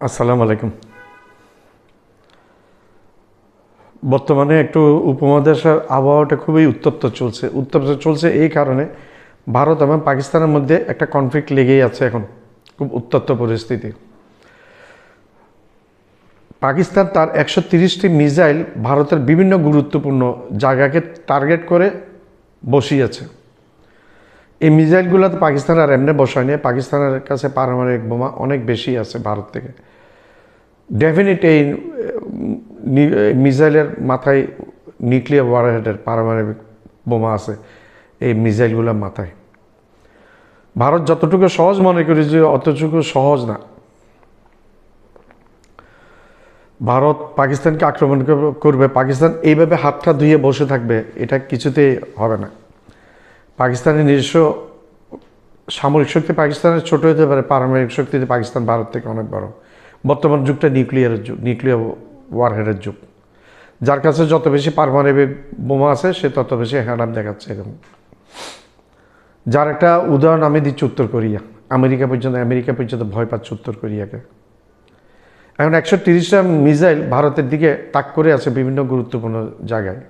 আসসালামু আলাইকুম। বর্তমানে একটু উপমহাদেশের আবহাওয়াটা খুবই উত্তপ্ত চলছে এই কারণে ভারত এবং পাকিস্তানের মধ্যে একটা কনফ্লিক্ট লেগেই আছে এখন, খুব উত্তপ্ত পরিস্থিতি। পাকিস্তান তার 130টি মিসাইল ভারতের বিভিন্ন গুরুত্বপূর্ণ জায়গাকে টার্গেট করে বসিয়েছে। এই মিসাইলগুলো তো পাকিস্তান আর এমনি বসায়নি, পাকিস্তানের কাছে পারমাণবিক বোমা অনেক বেশি আছে ভারত থেকে। ডেফিনেট এই মিসাইলের মাথায় নিউক্লিয়ার ওয়ারহেডের পারমাণবিক বোমা আছে এই মিসাইলগুলোর মাথায়। ভারত যতটুকু সহজ মনে করি যে অতটুকু সহজ না। ভারত পাকিস্তানকে আক্রমণ করবে, পাকিস্তান এইভাবে হাতটা ধুয়ে বসে থাকবে, এটা কিছুতেই হবে না। পাকিস্তানের নিজস্ব সামরিক শক্তি পাকিস্তানের ছোট হতে পারে, পারমাণবিক শক্তিতে পাকিস্তান ভারত থেকে অনেক বড়। বর্তমান যুগটা নিউক্লিয়ার ওয়ারহেডের যুগ। যার কাছে যত বেশি পারমাণবিক বোমা আছে সে তত বেশি হ্যাডাম দেখাচ্ছে এরকম। যার একটা উদাহরণ আমি দিচ্ছি উত্তর কোরিয়া। আমেরিকা পর্যন্ত ভয় পাচ্ছে উত্তর কোরিয়াকে। এখন 130টা মিসাইল ভারতের দিকে তাক করে আছে বিভিন্ন গুরুত্বপূর্ণ জায়গায়।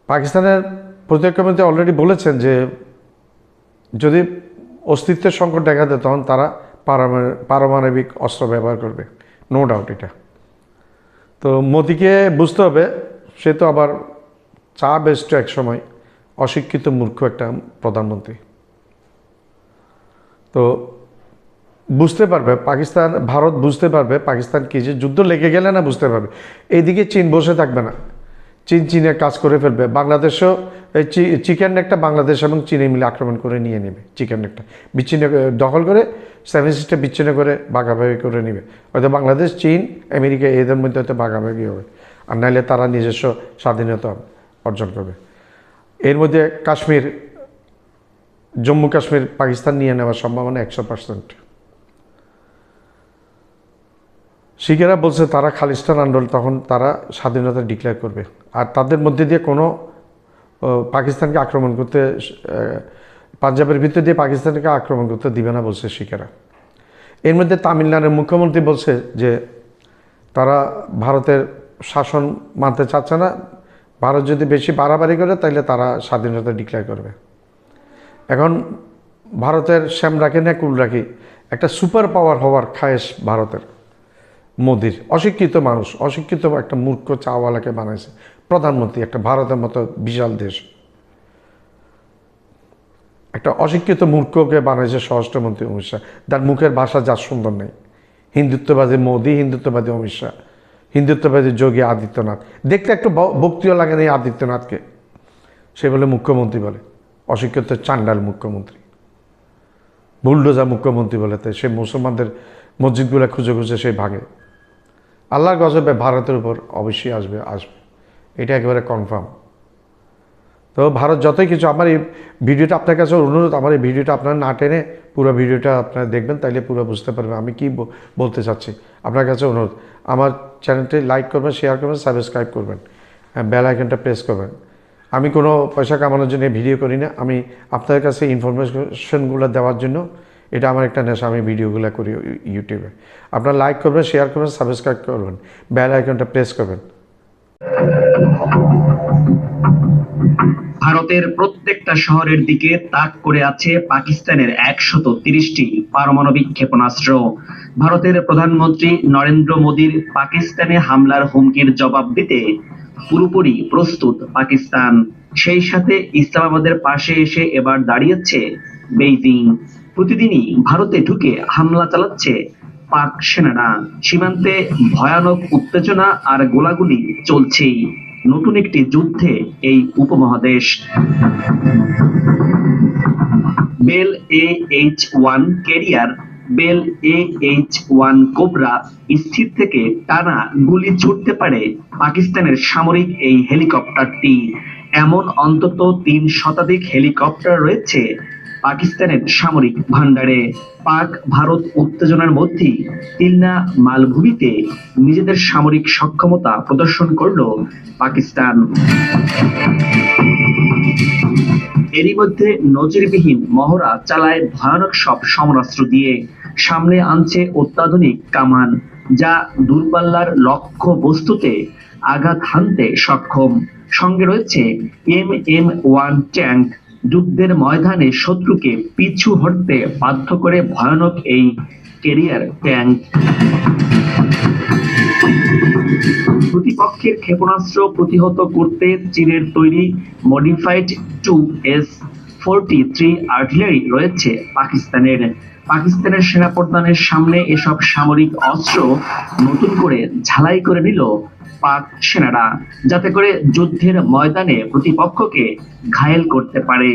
পাকিস্তানের প্রতিরক্ষামন্ত্রী অলরেডি বলেছেন যে যদি অস্তিত্বের সংকট দেখা দেয় তখন তারা পারমাণবিক অস্ত্র ব্যবহার করবে, নো ডাউট এটা। তো মোদিকে বুঝতে হবে, সে তো আবার চা বেস্ট এক সময় অশিক্ষিত মূর্খ একটা প্রধানমন্ত্রী। তো বুঝতে পারবে ভারত বুঝতে পারবে পাকিস্তান কি, যে যুদ্ধ লেগে গেলে না বুঝতে পারবে। এইদিকে চীন বসে থাকবে না, চীনের কাজ করে ফেলবে। বাংলাদেশও এই চিকেন নেকটা বাংলাদেশ এবং চীনে মিলে আক্রমণ করে নিয়ে নেবে। চিকেন নেকটা বিচ্ছিন্ন দখল করে 7 সিস্টা বিচ্ছিন্ন করে ভাগাভাগি করে নেবে। হয়তো বাংলাদেশ, চীন, আমেরিকা এদের মধ্যে হয়তো ভাগাভাগি হবে, আর নাহলে তারা নিজস্ব স্বাধীনতা অর্জন করবে। এর মধ্যে জম্মু কাশ্মীর পাকিস্তান নিয়ে নেওয়ার সম্ভাবনা 100%। শিখেরা বলছে তারা খালিস্তান আন্দোলন, তখন তারা স্বাধীনতা ডিক্লেয়ার করবে, আর তাদের মধ্যে দিয়ে কোনো পাকিস্তানকে আক্রমণ করতে, পাঞ্জাবের ভিতর দিয়ে পাকিস্তানকে আক্রমণ করতে দিবে না বলছে শিখেরা। এর মধ্যে তামিলনাড়ুর মুখ্যমন্ত্রী বলছে যে তারা ভারতের শাসন মানতে চাচ্ছে না, ভারত যদি বেশি বাড়াবাড়ি করে তাহলে তারা স্বাধীনতা ডিক্লেয়ার করবে। এখন ভারতের শ্যাম রাখি না কুল রাখি, একটা সুপার পাওয়ার হওয়ার খায়েশ ভারতের মোদির। অশিক্ষিত মানুষ, অশিক্ষিত একটা মূর্খ চাওয়ালাকে বানাইছে প্রধানমন্ত্রী, একটা ভারতের মতো বিশাল দেশ, একটা অশিক্ষিত মূর্খকে বানাইছে স্বরাষ্ট্রমন্ত্রী অমিত শাহ। তার মুখের ভাষা যা সুন্দর নেই। হিন্দুত্ববাদী মোদি, হিন্দুত্ববাদী অমিত শাহ, হিন্দুত্ববাদী যোগী আদিত্যনাথ। দেখতে একটু ভক্তিও লাগে না এই আদিত্যনাথকে, সে বলে মুখ্যমন্ত্রী বলে। অশিক্ষিত চান্ডাল মুখ্যমন্ত্রী, বুলডোজা মুখ্যমন্ত্রী বলে। তাই সে মুসলমানদের মসজিদগুলো খুঁজে খুঁজে সে ভাঙে। আল্লাহর গজবে ভারতের উপর অবশ্যই আসবে, এটা একেবারে কনফার্ম। তো ভারত যতই কিছু, আমার এই ভিডিওটা আপনার কাছে অনুরোধ, আমার এই ভিডিওটা আপনারা না টেনে পুরো ভিডিওটা আপনারা দেখবেন, তাইলে পুরো বুঝতে পারবেন আমি কি বলতে চাচ্ছি। আপনার কাছে অনুরোধ, আমার চ্যানেলটি লাইক করবেন, শেয়ার করবেন, সাবস্ক্রাইব করবেন, বেল আইকনটা প্রেস করবেন। আমি কোনো পয়সা কামানোর জন্য ভিডিও করি না, আমি আপনাদের কাছে ইনফরমেশনগুলো দেওয়ার জন্য, এটা আমার একটা নেশা, আমি ভিডিওগুলো করি ইউটিউবে। আপনারা লাইক করবেন, শেয়ার করবেন, সাবস্ক্রাইব করবেন, বেল আইকনটা প্রেস করবেন। ভারতের প্রত্যেকটা শহরের দিকে তাক করে আছে পাকিস্তানের 130টি পারমাণবিক ক্ষেপণাস্ত্র। ভারতের প্রধানমন্ত্রী নরেন্দ্র মোদীর পাকিস্তানে হামলার হুমকির জবাব দিতে পুরোপুরি প্রস্তুত পাকিস্তান। সেই সাথে ইসলামাবাদের পাশে এসে এবার দাঁড়িয়েছে বেইজিং। প্রতিদিনই ভারতে ঢুকে হামলা চালাচ্ছে পাক সেনারা। সীমান্তে ভয়ানক উত্তেজনা আর গোলাগুলি চলছেই। নতুন একটি যুদ্ধে এই উপমহাদেশ। Bell AH-1 career, bell AH-1 cobra স্থির থেকে টানা গুলি ছুটতে পারে পাকিস্তানের সামরিক এই হেলিকপ্টারটি। এমন অন্তত 3 শতাধিক হেলিকপ্টার রয়েছে পাকিস্তানের সামরিক ভান্ডারে। পাক ভারত উত্তেজনার মধ্যেই তিলনা মালভূমিতে নিজেদের সামরিক সক্ষমতা প্রদর্শন করল পাকিস্তান। এরই মধ্যে নজিরবিহীন মহড়া চালায় ভয়ানক সব সমরাস্ত্র দিয়ে। সামনে আনছে অত্যাধুনিক কামান, যা দূরপাল্লার লক্ষ্য বস্তুতে আঘাত হানতে সক্ষম। সঙ্গে রয়েছে MM-1 ট্যাঙ্ক, যুদ্ধের ময়দানে শত্রুকে পিছু হটতে বাধ্য করে ভয়ানক এই ক্যারিয়ার ট্যাঙ্ক। প্রতিপক্ষের ক্ষেপণাস্ত্র প্রতিহত করতে চীনের তৈরি মডিফাইড 2S-43 আর্টিলারি রয়েছে পাকিস্তানের। পাকিস্তানের সেনাপ্রধানের সামনে এসব সামরিক অস্ত্র নতুন করে ঝালাই করে নিল পাক সেনারা, যাতে করে যুদ্ধের ময়দানে প্রতিপক্ষকে ঘায়েল করতে পারে।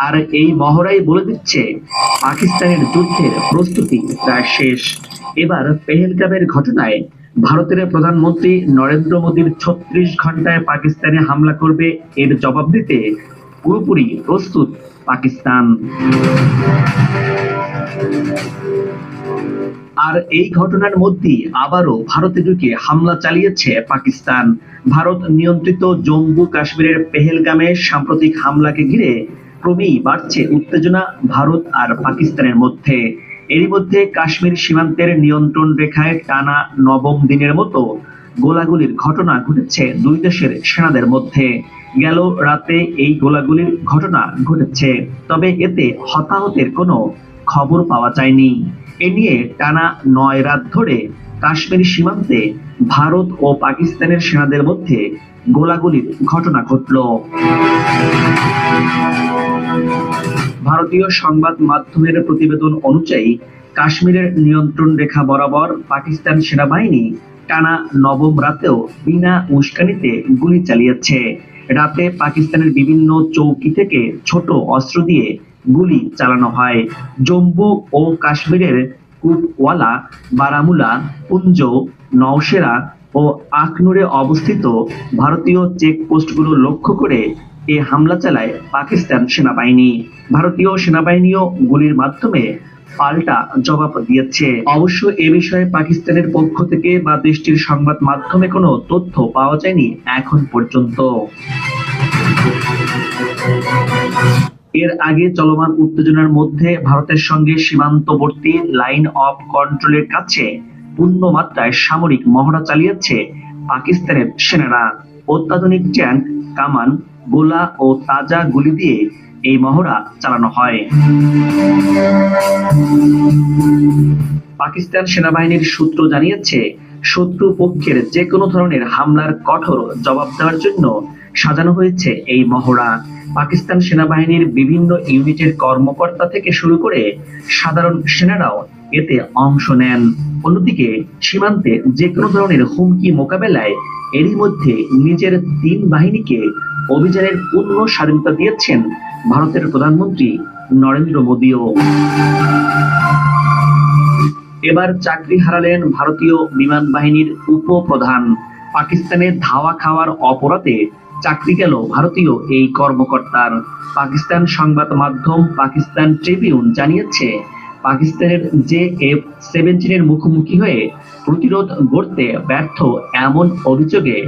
আর এই মহড়াই বলে দিচ্ছে পাকিস্তানের যুদ্ধের প্রস্তুতি প্রায় শেষ। এবার পেহেলগামের ঘটনায় ভারতের প্রধানমন্ত্রী নরেন্দ্র মোদীর 36 ঘন্টায় পাকিস্তানে হামলা করবে এর জবাব দিতে পুরোপুরি প্রস্তুত পাকিস্তান। আর এই ঘটনার মধ্যেই আবারও ভারতে ঢুকে হামলা চালিয়েছে পাকিস্তান। ভারত নিয়ন্ত্রিত জম্মু কাশ্মীরের পেহেলগামে সাম্প্রতিক হামলাকে ঘিরে ক্রমেই বাড়ছে উত্তেজনা ভারত আর পাকিস্তানের মধ্যে। এরই মধ্যে কাশ্মীর সীমান্তের নিয়ন্ত্রণ রেখায় টানা নবম দিনের মতো গোলাগুলির ঘটনা ঘটেছে দুই দেশের সেনাদের মধ্যে। গেল রাতে এই গোলাগুলির ঘটনা ঘটেছে, তবে এতে হতাহতের কোনো খবর পাওয়া যায়নি। এ নিয়ে টানা 9 রাত ধরে কাশ্মীর সীমান্তে ভারত ও পাকিস্তানের সেনাদের মধ্যে গোলাগুলির ঘটনা ঘটল। ভারতীয় সংবাদ মাধ্যমের প্রতিবেদন অনুযায়ী কাশ্মীরের নিয়ন্ত্রণ রেখা বরাবর পাকিস্তান সেনাবাহিনী টানা নবম রাতেও বিনা উস্কানিতে গুলি চালিয়েছে। রাতে পাকিস্তানের বিভিন্ন চৌকি থেকে ছোট অস্ত্র দিয়ে গুলি চালানো হয়। জম্মু ও কাশ্মীরের কুপওয়ালা, বারামুলা, পুঞ্জ, নওশেরা ও আখনুরে অবস্থিত ভারতীয় চেকপোস্টগুলো লক্ষ্য করে এ হামলা চালায় পাকিস্তান সেনাবাহিনী। ভারতীয় সেনাবাহিনীও গুলির মাধ্যমে পাল্টা জবাব দিয়েছে। অবশ্য এ বিষয়ে পাকিস্তানের পক্ষ থেকে বা দেশটির সংবাদ মাধ্যমে কোনো তথ্য পাওয়া যায়নি এখন পর্যন্ত। এর আগে চলমান উত্তেজনার মধ্যে ভারতের সঙ্গে সীমান্তবর্তী লাইন অফ কন্ট্রোলের কাছে পূর্ণ মাত্রায় সামরিক মহড়া চালিয়েছে পাকিস্তানের সেনারা। অত্যাধুনিক ট্যাঙ্ক, কামান, গোলা ও তাজা গুলি দিয়ে এই মহড়া চালানো হয়। পাকিস্তান সেনাবাহিনীর সূত্র জানিয়েছে, শত্রু পক্ষের যে কোনো ধরনের হামলার কঠোর জবাব দেওয়ার জন্য সাজানো হয়েছে এই মহড়া। পাকিস্তান সেনাবাহিনীর বিভিন্ন ইউনিটের কর্মকর্তা থেকে শুরু করে সাধারণ সেনারাও এতে অংশ নেন। অন্যদিকে সীমান্তে যে কোনো ধরনের হুমকি মোকাবেলায় এরই মধ্যে নিজের 3 বাহিনীকে অভিযানের পূর্ণ স্বাধীনতা দিয়েছেন ভারতের প্রধানমন্ত্রী নরেন্দ্র মোদীও। এবার চাকরি হারালেন ভারতীয় বিমান বাহিনীর উপপ্রধান। পাকিস্তানে ধাওয়া খাওয়ার অপরাধে চাকরি গেল ভারতীয় এই কর্মকর্তার। পাকিস্তান সংবাদ মাধ্যম পাকিস্তান ট্রিবিউন জানিয়েছে, পাকিস্তানের JF-17 মুখোমুখি হয়ে প্রতিরোধ গড়তে ব্যর্থ এমন অভিযোগে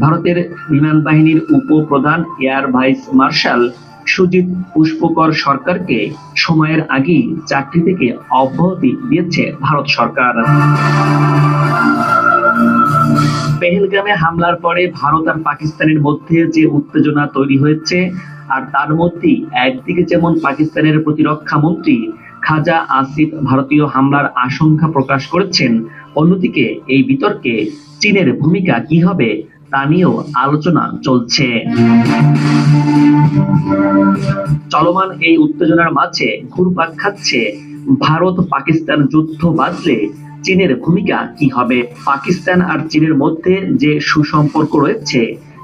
ভারতের বিমান বাহিনীর উপপ্রধান এয়ার ভাইস মার্শাল সুজিত পুষ্পকর সরকারকে সময়ের আগেই চাকরি থেকে অব্যাহতি দিয়েছে ভারত সরকার। পেহেলগামে হামলার পরে ভারত আর পাকিস্তানের মধ্যে যে উত্তেজনা তৈরি হয়েছে, আর তার মধ্যেই একদিকে যেমন পাকিস্তানের প্রতিরক্ষা মন্ত্রী খাজা আসিফ ভারতীয় হামলার আশঙ্কা প্রকাশ করেছেন, অন্যদিকে এই বিতর্কে চীনের ভূমিকা কি হবে তা নিয়েও আলোচনা চলছে। চলমান এই উত্তেজনার মাঝে ঘুরপাক খাচ্ছে ভারত পাকিস্তান যুদ্ধ বাঁধলে চীনের ভূমিকা কি হবে। পাকিস্তান আর চীনের মধ্যে যে সুসম্পর্ক রয়েছে,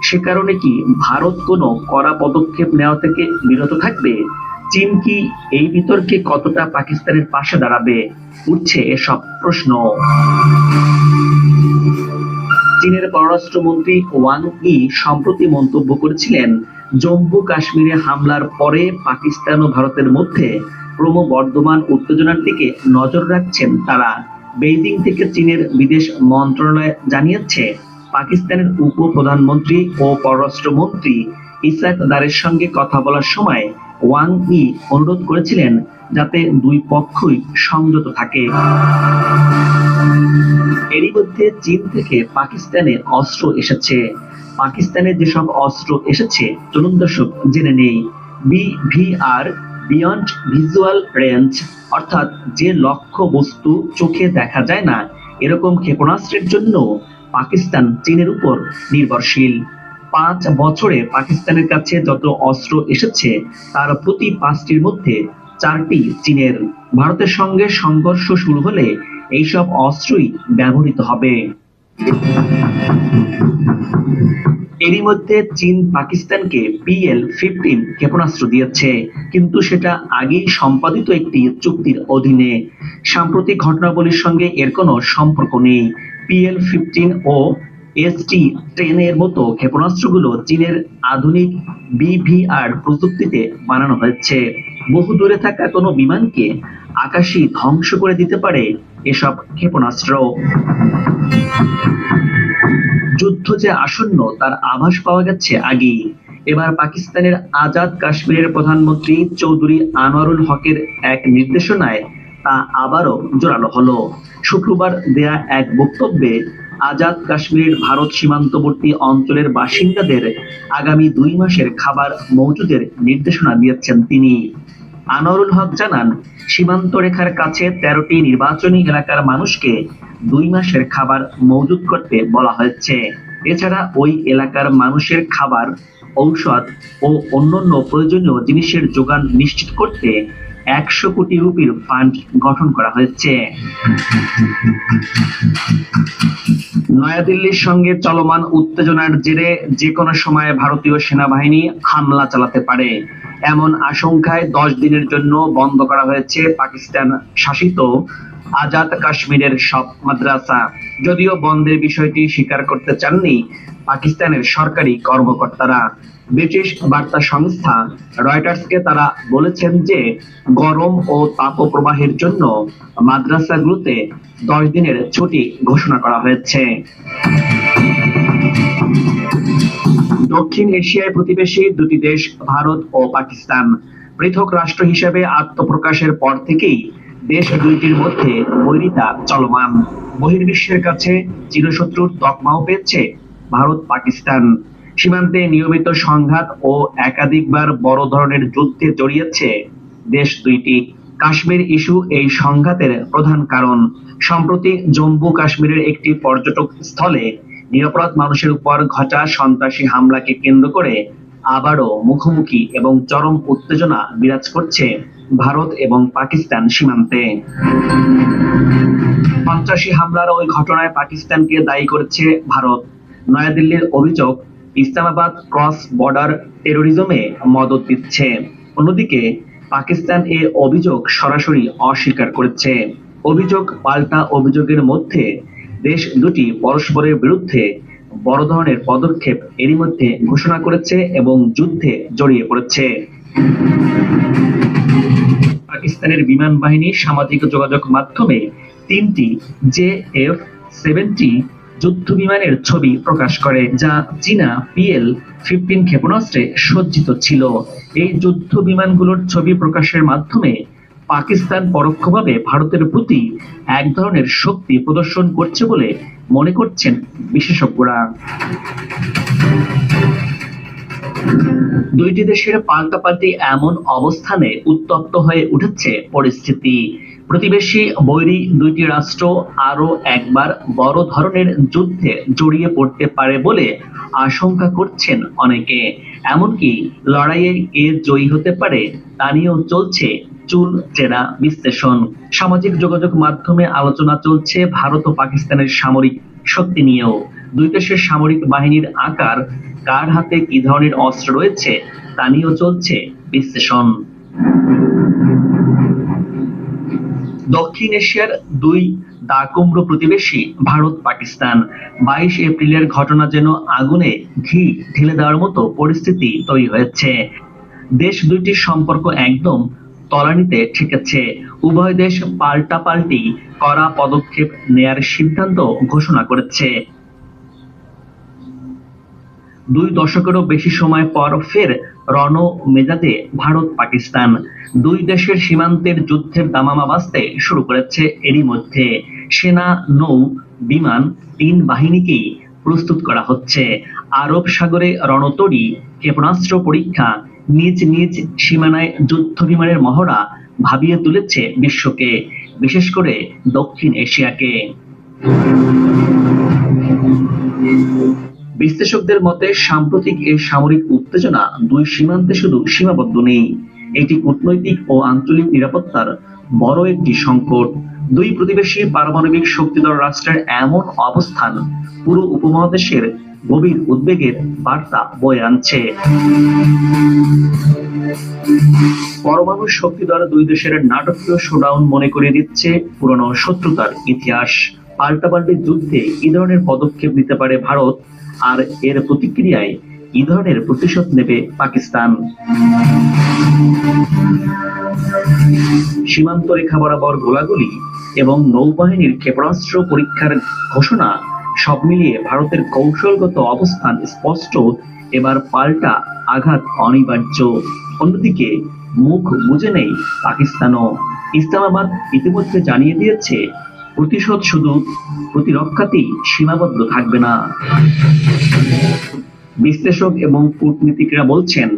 সে কারণে কি ভারত কোনো কড়া পদক্ষেপ নেওয়া থেকে বিরত থাকবে? চীন কি এই বিতর্কে কতটা পাকিস্তানের পাশে দাঁড়াবে? উঠছে এসব প্রশ্ন। চীনের পররাষ্ট্রমন্ত্রী ওয়াং ই সম্প্রতি মন্তব্য করেছিলেন, জম্মু কাশ্মীরে হামলার পরে পাকিস্তান ও ভারতের মধ্যে ক্রমবর্ধমান উত্তেজনার দিকে নজর রাখছেন তারা। বেইজিং থেকে চীনের বিদেশ মন্ত্রণালয় জানিয়েছে, পাকিস্তানের উপপ্রধানমন্ত্রী ও পররাষ্ট্রমন্ত্রী ইসাক দারের সঙ্গে কথা বলার সময় ওয়াং ই অনুরোধ করেছিলেন যাতে দুই পক্ষই সংযত থাকে। এরই মধ্যে চীন থেকে পাকিস্তানে অস্ত্র এসেছে। পাকিস্তানে যেসব অস্ত্র এসেছে চলুন দর্শক জেনে নেই। বিভিআর, বিয়ন্ড ভিজুয়াল রেঞ্জ, অর্থাৎ যে লক্ষ্য বস্তু চোখে দেখা যায় না, এরকম ক্ষেপণাস্ত্রের জন্য পাকিস্তান চীনের উপর নির্ভরশীল। 5 বছরে পাকিস্তানের কাছে যত অস্ত্র এসেছে তার প্রতি 5টির মধ্যে 4টি চীনের। ভারতের সঙ্গে সংঘর্ষ শুরু হলে এইসব অস্ত্রই ব্যবহৃত হবে। এরই মধ্যে চীন পাকিস্তানকে PL-15 ক্ষেপণাস্ত্র দিয়েছে, কিন্তু সেটা আগেই সম্পাদিত একটি চুক্তির অধীনে। সাম্প্রতিক ঘটনাবলীর সঙ্গে এর কোনো সম্পর্ক নেই। PL-15 ও ST-10 এর মতো ক্ষেপণাস্ত্রগুলো চীনের আধুনিক বিভিআর প্রযুক্তিতে বানানো হয়েছে। বহু দূরে থাকা কোনো বিমানকে আকাশে ধ্বংস করে দিতে পারে এসব ক্ষেপণাস্ত্র। যুদ্ধ যে আসন্ন তার আভাস পাওয়া গেছে আগেই। এবার পাকিস্তানের আজাদ কাশ্মীরের প্রধানমন্ত্রী চৌধুরী আনোয়ারুল হকের এক নির্দেশনায় তা আবারও জোরালো হলো। শুক্রবার দেয়া এক বক্তব্যে আজাদ কাশ্মীরের ভারত সীমান্তবর্তী অঞ্চলের বাসিন্দাদের আগামী 2 মাসের খাবার মজুদের নির্দেশনা দিয়েছেন তিনি। আনোয়ারুল হক জানান, সীমান্ত রেখার কাছে 13টি নির্বাচনী এলাকার মানুষকে 2 মাসের খাবার মজুদ করতে বলা হয়েছে। এছাড়া ওই এলাকার মানুষের খাবার, ঔষধ ও অন্যান্য প্রয়োজনীয় জিনিসের যোগান নিশ্চিত করতে 100 কোটি রুপির ফান্ড গঠন করা হয়েছে। নয়াদিল্লির সঙ্গে চলমান উত্তেজনার জেরে যে কোনো সময় ভারতীয় সেনাবাহিনী হামলা চালাতে পারে, এমন আশঙ্কায় 10 দিনের জন্য বন্ধ করা হয়েছে পাকিস্তান শাসিত আজাদ কাশ্মীরের সব মাদ্রাসা। যদিও বন্ধের বিষয়টি স্বীকার করতে চাননি পাকিস্তানের সরকারি কর্মকর্তারা। ব্রিটিশ বার্তা সংস্থা রয়টার্সকে তারা বলেছেন যে গরম ও তাপপ্রবাহের জন্য মাদ্রাসাগুলোতে 10 দিনের ছুটি ঘোষণা করা হয়েছে। দক্ষিণ এশিয়ায় প্রতিবেশী দুটি দেশ ভারত ও পাকিস্তান পৃথক রাষ্ট্র হিসেবে আত্মপ্রকাশের পর থেকেই দেশ দুইটির মধ্যে বৈরিতা চলমান। বহির্বিশ্বের কাছে চিরশত্রুর তকমাও পেয়েছে ভারত পাকিস্তান। সীমান্তে নিয়মিত সংঘাত ও একাধিকবার বড় ধরনের যুদ্ধে জড়িয়েছে দেশ দুইটি। কাশ্মীর ইস্যু এই সংঘাতের প্রধান কারণ। সম্প্রতি জম্মু কাশ্মীরের একটি পর্যটক স্থলে নিরপরাধ মানুষের উপর ঘটা সন্ত্রাসী হামলাকে কেন্দ্র করে আবারও মুখোমুখি এবং চরম উত্তেজনা বিরাজ করছে ভারত এবং পাকিস্তান সীমান্তে। সন্ত্রাসী হামলার ওই ঘটনায় পাকিস্তানকে দায়ী করেছে ভারত। নয়াদিল্লির অভিযোগ, ইসলামাবাদ ক্রস বর্ডার টেরোরিজমে মদদ দিচ্ছে। অন্যদিকে পাকিস্তান এ অভিযোগ সরাসরি অস্বীকার করেছে। অভিযোগ পাল্টা অভিযোগের মধ্যে দেশ দুটি পরস্পরের বিরুদ্ধে বড় ধরনের পদক্ষেপ এরই মধ্যে ঘোষণা করেছে এবং যুদ্ধে জড়িয়ে পড়েছে। পাকিস্তানের বিমান বাহিনী সামাজিক যোগাযোগ মাধ্যমে 3টি JF-70 যুদ্ধ বিমানের ছবি প্রকাশ করে, যা চীনা PL-15 ক্ষেপণাস্ত্রে সজ্জিত ছিল। এই যুদ্ধ বিমানগুলোর ছবি প্রকাশের মাধ্যমে পাকিস্তান পরোক্ষভাবে ভারতের প্রতি এক ধরনের শক্তি প্রদর্শন করছে বলে মনে করছেন বিশেষজ্ঞরা। দুইটি দেশের পাল্টাপাল্টি এমন অবস্থানে উত্তপ্ত হয়ে উঠেছে পরিস্থিতি। প্রতিবেশী বৈরী দুইটি রাষ্ট্র আরো একবার বড় ধরনের যুদ্ধে জড়িয়ে পড়তে পারে বলে আশঙ্কা করছেন অনেকে। এমনকি লড়াইয়ে কে জয়ী হতে পারে তা নিয়েও চলছে চুল চেরা বিশ্লেষণ। সামাজিক যোগাযোগ মাধ্যমে আলোচনা চলছে ভারত ও পাকিস্তানের সামরিক শক্তি নিয়েও। দুই দেশের সামরিক বাহিনীর আকার, কার হাতে কি ধরনের অস্ত্র রয়েছে তা নিয়েও চলছে বিশ্লেষণ। দক্ষিণ এশিয়ার দুই দা কুমড়ো প্রতিবেশী ভারত পাকিস্তান। 22 এপ্রিলের ঘটনা যেন আগুনে ঘি ঢেলে দেওয়ার মতো পরিস্থিতি তৈরি হয়েছে। দেশ দুইটির সম্পর্ক একদম তলানিতে ঠেকেছে। উভয় দেশ পাল্টাপাল্টি কড়া পদক্ষেপ নেয়ার সিদ্ধান্ত ঘোষণা করেছে। 2 দশকেরও বেশি সময় পর ফের রণ মেজাজে ভারত পাকিস্তান। 2 দেশের সীমান্তের যুদ্ধের দামামা বাজতে শুরু করেছে। এরই মধ্যে সেনা, নৌ, বিমান 3 বাহিনীকেই প্রস্তুত করা হচ্ছে। আরব সাগরে রণতরী, ক্ষেপণাস্ত্র পরীক্ষা, নিজ নিজ সীমানায় যুদ্ধ বিমানের মহড়া ভাবিয়ে তুলেছে বিশ্বকে, বিশেষ করে দক্ষিণ এশিয়াকে। বিশ্লেষকদের মতে সাম্প্রতিক এই সামরিক উত্তেজনা 2 সীমান্তে শুধু সীমাবদ্ধ নেই, এটি কূটনৈতিক ও আঞ্চলিক নিরাপত্তার বড় একটি সংকট। 2 প্রতিবেশী পারমাণবিক শক্তিধর রাষ্ট্রের এমন অবস্থান পুরো উপমহাদেশের গভীর উদ্বেগের বার্তা বয়ে আনছে। পরমাণু শক্তিধর 2 দেশের নাটকীয় শোডাউন মনে করিয়ে দিচ্ছে পুরনো শত্রুতার ইতিহাস। পাল্টাপাল্টি যুদ্ধে কি ধরনের পদক্ষেপ নিতে পারে ভারত, আর এর প্রতিক্রিয়ায় কি ধরনের প্রতিশোধ নেবে পাকিস্তান? সীমান্ত রেখা বরাবর গোলাগুলি এবং নৌবাহিনীর ক্ষেপণাস্ত্র পরীক্ষার ঘোষণা সব মিলিয়ে ভারতের কৌশলগত অবস্থান স্পষ্ট। এবার পাল্টা আঘাত অনিবার্য। অন্যদিকে মুখ বুজে নেই পাকিস্তানও। ইসলামাবাদ ইতিমধ্যে জানিয়ে দিয়েছে প্রতিশোধ শুধু প্রতিরক্ষাতেই সীমাবদ্ধ থাকবে না। বিশ্লেষক এবং কূটনীতিকরা বলছেন,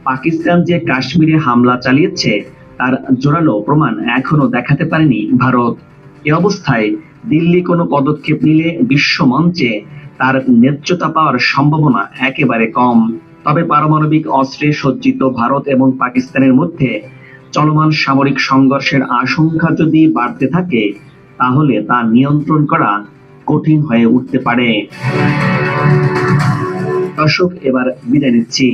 পাকিস্তান যে কাশ্মীরে হামলা চালিয়েছে তার জোরালো প্রমাণ এখনো দেখাতে পারেনি ভারত। এ অবস্থায় দিল্লি কোনো পদক্ষেপ নিলে বিশ্ব মঞ্চে তার ন্যায্যতা পাওয়ার সম্ভাবনা একেবারে কম। তবে পারমাণবিক অস্ত্রে সজ্জিত ভারত এবং পাকিস্তানের মধ্যে চলমান সামরিক সংঘর্ষের আশঙ্কা যদি বাড়তে থাকে, তাহলে তা নিয়ন্ত্রণ করা কঠিন হয়ে উঠতে পারে। দর্শক, এবার বিদায় নিচ্ছি।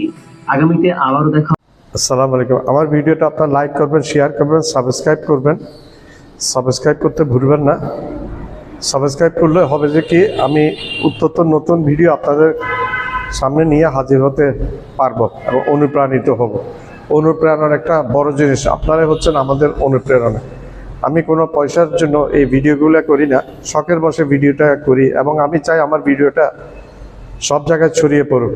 আগামীতে আবারও দেখা। আসসালামু আলাইকুম। আমার ভিডিওটা আপনারা লাইক করবেন, শেয়ার করবেন, সাবস্ক্রাইব করবেন। সাবস্ক্রাইব করতে ভুলবেন না। সাবস্ক্রাইব করলে হবে যে কি, আমি উত্তর নতুন ভিডিও আপনাদের সামনে নিয়ে হাজির হতে পারবো এবং অনুপ্রাণিত হব। অনুপ্রেরণার একটা বড় জিনিস আপনারাই হচ্ছেন আমাদের অনুপ্রেরণা। আমি কোনো পয়সার জন্য এই ভিডিওগুলো করি না, শখের বসে ভিডিওটা করি এবং আমি চাই আমার ভিডিওটা সব জায়গায় ছড়িয়ে পড়ুক।